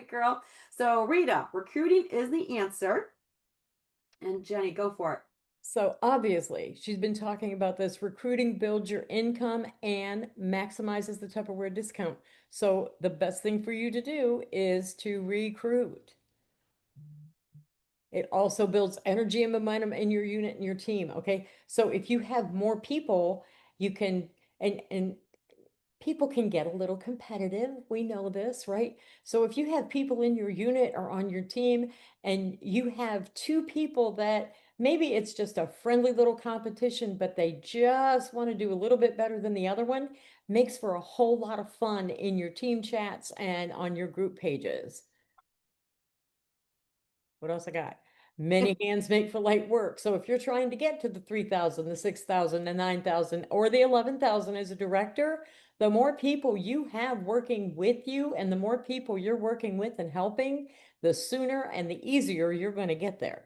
right, girl. So Rita, recruiting is the answer. And Jenny, go for it. So obviously, she's been talking about this. Recruiting builds your income and maximizes the Tupperware discount. So the best thing for you to do is to recruit. It also builds energy and momentum in your unit and your team. Okay. So if you have more people, you can, and people can get a little competitive. We know this, right? So if you have people in your unit or on your team and you have two people that maybe it's just a friendly little competition, but they just want to do a little bit better than the other one, makes for a whole lot of fun in your team chats and on your group pages. What else I got? Many hands make for light work. So if you're trying to get to the 3,000, the 6,000, the 9,000, or the 11,000 as a director, the more people you have working with you and the more people you're working with and helping, the sooner and the easier you're going to get there.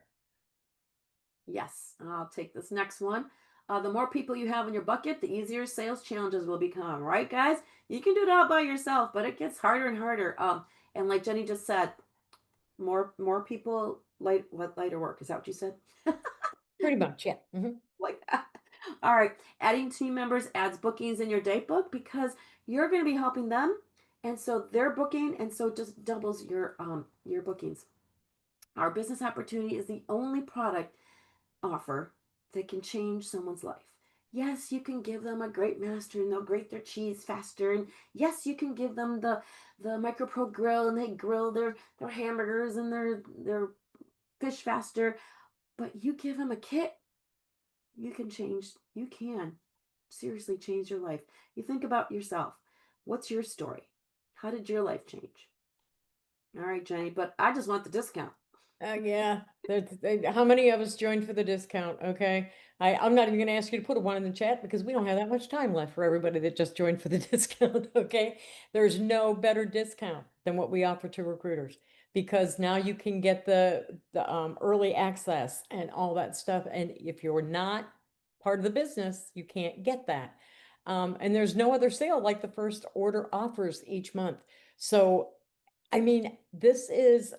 Yes, I'll take this next one. The more people you have in your bucket, the easier sales challenges will become, right, guys? You can do it all by yourself, but it gets harder and harder. And like Jenny just said, more people lighter work. Is that what you said? Pretty much, yeah. Like that. All right. Adding team members adds bookings in your date book because you're going to be helping them, and so they're booking, and so it just doubles your bookings. Our business opportunity is the only product offer that can change someone's life. Yes, you can give them a great master and they'll grate their cheese faster. And yes, you can give them the micro grill and they grill their hamburgers and their fish faster. But you give them a kit, you can seriously change your life. You think about yourself. What's your story? How did your life change? All right, Jenny, but I just want the discount. Yeah, how many of us joined for the discount? Okay. I'm not even going to ask you to put a one in the chat because we don't have that much time left for everybody that just joined for the discount. Okay. There's no better discount than what we offer to recruiters because now you can get the early access and all that stuff. And if you're not part of the business, you can't get that. And there's no other sale like the first order offers each month. So, I mean, this is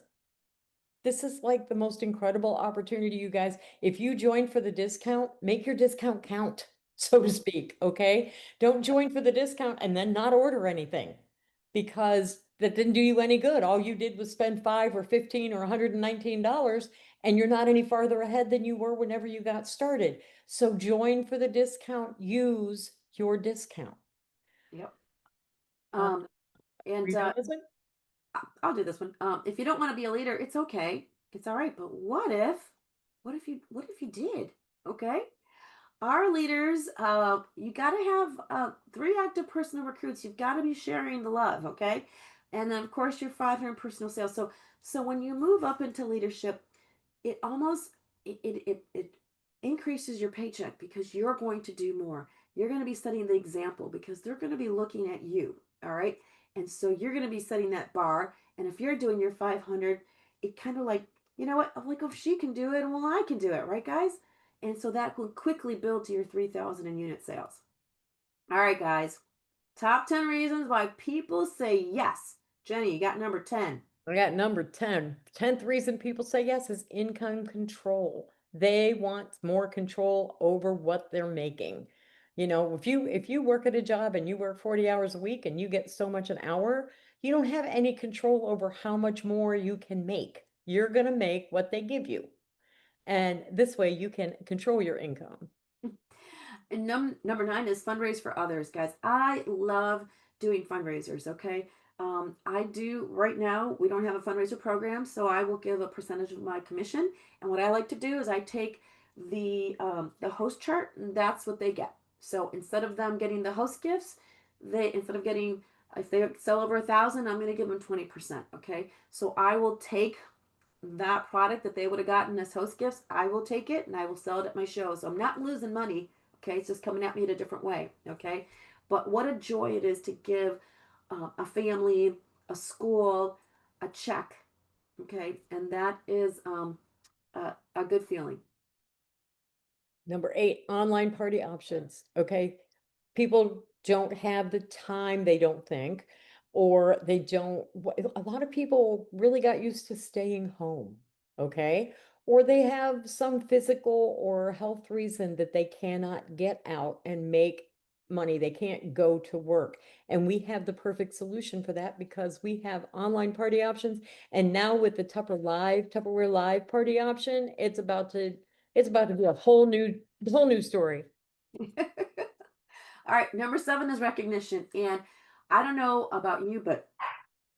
like the most incredible opportunity, you guys. If you join for the discount, make your discount count, so to speak. Okay. Don't join for the discount and then not order anything because that didn't do you any good. All you did was spend 5 or 15 or $119 and you're not any farther ahead than you were whenever you got started. So join for the discount, use your discount. Yep. Uh, Um, are and you done with it? I'll do this one. If you don't want to be a leader, it's okay. It's all right. But what if you did? Okay. Our leaders, you got to have three active personal recruits. You've got to be sharing the love. Okay. And then of course your 500 personal sales. So when you move up into leadership, it almost it increases your paycheck because you're going to do more. You're going to be setting the example because they're going to be looking at you. All right. And so you're going to be setting that bar. And if you're doing your 500, it kind of like, you know what? I'm like, oh, if she can do it, well, I can do it. Right, guys? And so that will quickly build to your 3,000 in unit sales. All right, guys. Top 10 reasons why people say yes. Jenny, you got number 10. I got number 10. 10th reason people say yes is income control. They want more control over what they're making. If you work at a job and you work 40 hours a week and you get so much an hour, you don't have any control over how much more you can make. You're going to make what they give you. And this way you can control your income. And number 9 is fundraise for others, guys. I love doing fundraisers. Okay, I do right now. We don't have a fundraiser program, so I will give a percentage of my commission. And what I like to do is I take the host chart, and that's what they get. So instead of them getting the host gifts, they instead of getting if they sell over 1,000, I'm going to give them 20%. Okay, so I will take that product that they would have gotten as host gifts, I will take it and I will sell it at my show. So I'm not losing money. Okay, it's just coming at me in a different way. Okay, but what a joy it is to give a family, a school, a check. Okay, and that is a good feeling. Number 8, online party options. Okay. People don't have the time, they don't think, or they don't, a lot of people really got used to staying home, okay? Or they have some physical or health reason that they cannot get out and make money. They can't go to work. And we have the perfect solution for that because we have online party options. And now with the Tupperware Live party option, it's about to be a whole new story. All right, number 7 is recognition. And I don't know about you, but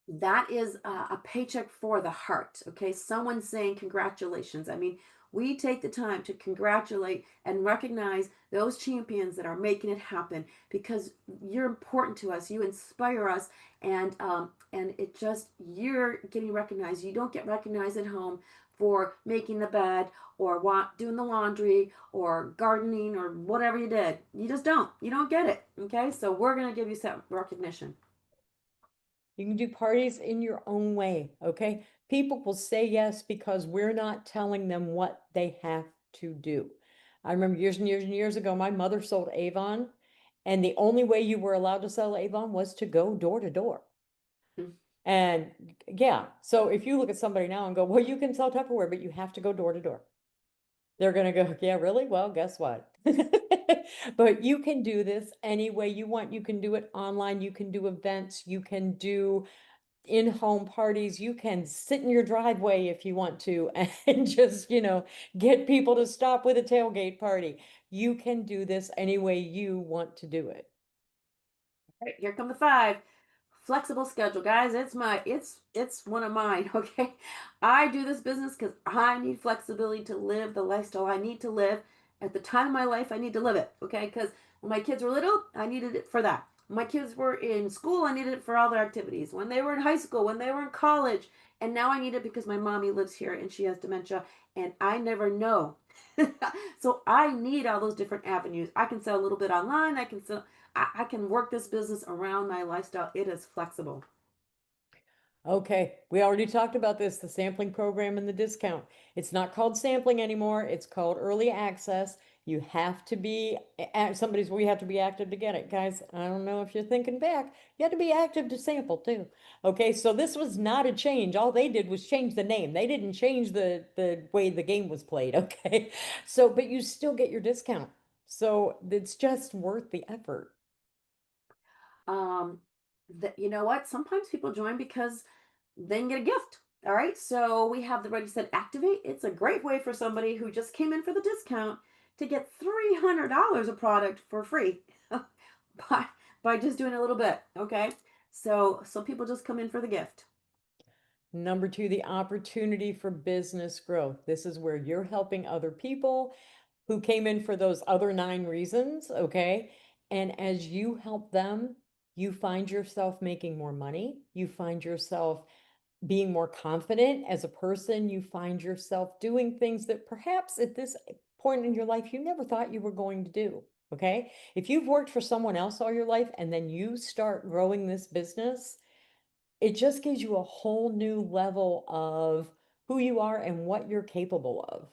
that is a paycheck for the heart. Okay. Someone saying congratulations. I mean, we take the time to congratulate and recognize those champions that are making it happen because you're important to us. You inspire us. And it just, you're getting recognized. You don't get recognized at home for making the bed or doing the laundry or gardening or whatever you did. You just don't. You don't get it. Okay. So we're going to give you some recognition. You can do parties in your own way, okay? People will say yes because we're not telling them what they have to do. I remember years and years and years ago, my mother sold Avon, and the only way you were allowed to sell Avon was to go door to door. And yeah, so if you look at somebody now and go, well, you can sell Tupperware, but you have to go door to door. They're gonna go, yeah, really? Well, guess what? But you can do this any way you want. You can do it online. You can do events. You can do in-home parties. You can sit in your driveway if you want to and just, get people to stop with a tailgate party. You can do this any way you want to do it. Right, here come the 5. Flexible schedule, guys. It's one of mine. Okay, I do this business because I need flexibility to live the lifestyle I need to live at the time of my life. I need to live it. Okay, because when my kids were little, I needed it for that. When my kids were in school, I needed it for all their activities. When they were in high school, when they were in college, and now I need it because my mommy lives here and she has dementia, and I never know. So I need all those different avenues. I can sell a little bit online. I can work this business around my lifestyle. It is flexible. Okay, we already talked about this, the sampling program and the discount. It's not called sampling anymore. It's called early access. You have to be we have to be active to get it. Guys, I don't know if you're thinking back. You have to be active to sample too. Okay, so this was not a change. All they did was change the name. They didn't change the way the game was played, okay? So, but you still get your discount. So it's just worth the effort. Um, you know what? Sometimes people join because they can get a gift. All right. So we have the Ready Set Activate. It's a great way for somebody who just came in for the discount to get $300 of product for free by just doing a little bit. Okay. So some people just come in for the gift. Number 2, the opportunity for business growth. This is where you're helping other people who came in for those other 9 reasons, okay? And as you help them, you find yourself making more money. You find yourself being more confident as a person. You find yourself doing things that perhaps at this point in your life you never thought you were going to do, okay? If you've worked for someone else all your life and then you start growing this business, it just gives you a whole new level of who you are and what you're capable of.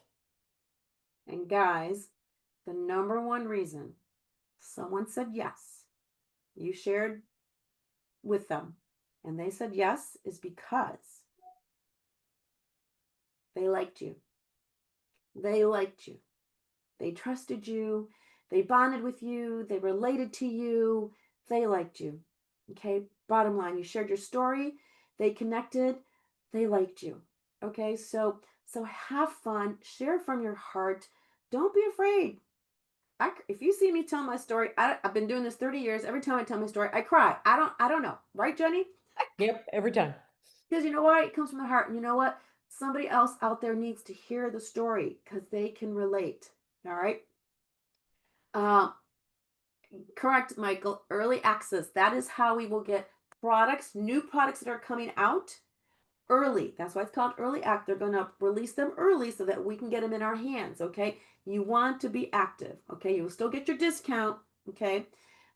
And guys, the number one reason someone said yes, you shared with them, and they said yes is because they liked you. They liked you. They trusted you. They bonded with you. They related to you. They liked you. Okay. Bottom line, you shared your story. They connected. They liked you. Okay. So have fun. Share from your heart. Don't be afraid. If you see me tell my story, I've been doing this 30 years. Every time I tell my story, I cry. I don't know. Right, Jenny? Yep, every time. Because you know what? It comes from the heart. And you know what? Somebody else out there needs to hear the story because they can relate. All right. Um, Correct, Michael. Early access. That is how we will get products, new products that are coming out early. That's why it's called early act. They're going to release them early so that we can get them in our hands. Okay. You want to be active. Okay. You will still get your discount. Okay.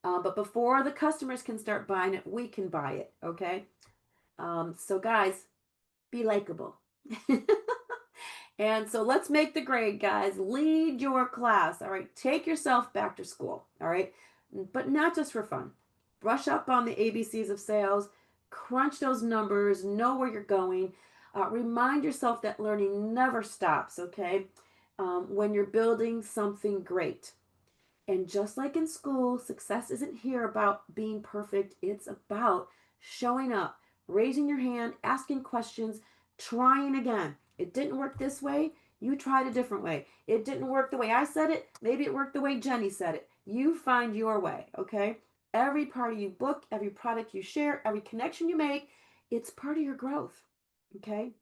But before the customers can start buying it, we can buy it. Okay. So, guys, be likable. And so let's make the grade, guys. Lead your class. All right. Take yourself back to school. All right. But not just for fun. Brush up on the ABCs of sales. crunch those numbers, know where you're going. Remind yourself that learning never stops, okay? When you're building something great. And just like in school, success isn't here about being perfect. It's about showing up, raising your hand, asking questions, trying again. It didn't work this way. You tried a different way. It didn't work the way I said it. Maybe it worked the way Jeni said it. You find your way, okay? Every party you book, every product you share, every connection you make, it's part of your growth, okay?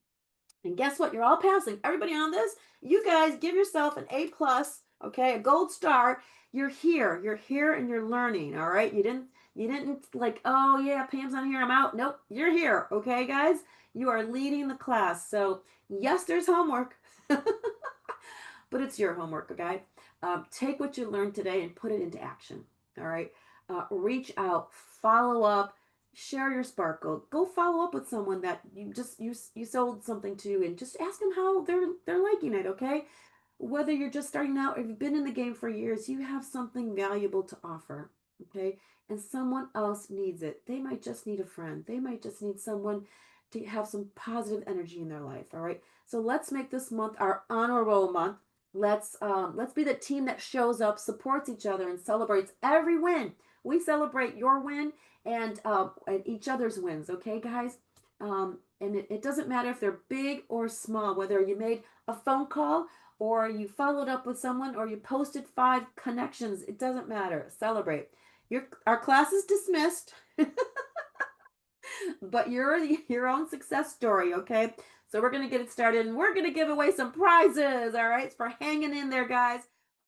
And guess what? You're all passing. Everybody on this, you guys give yourself an A plus, okay, a gold star. You're here. You're here and you're learning. All right. You didn't like, oh yeah, Pam's on here. I'm out. Nope. You're here. Okay, guys. You are leading the class. So yes, there's homework. But it's your homework, okay? Take what you learned today and put it into action. All right. Reach out, follow up, share your sparkle. Go follow up with someone that you sold something to, and just ask them how they're liking it. Okay. Whether you're just starting out or you've been in the game for years, you have something valuable to offer. Okay. And someone else needs it. They might just need a friend. They might just need someone to have some positive energy in their life. All right. So let's make this month our honor roll month. Let's be the team that shows up, supports each other, and celebrates every win. We celebrate your win and each other's wins. Okay, guys. And it doesn't matter if they're big or small. Whether you made a phone call or you followed up with someone or you posted 5 connections, it doesn't matter. Celebrate. Our class is dismissed, but you're your own success story. Okay. So we're gonna get it started, and we're gonna give away some prizes. All right, for hanging in there, guys.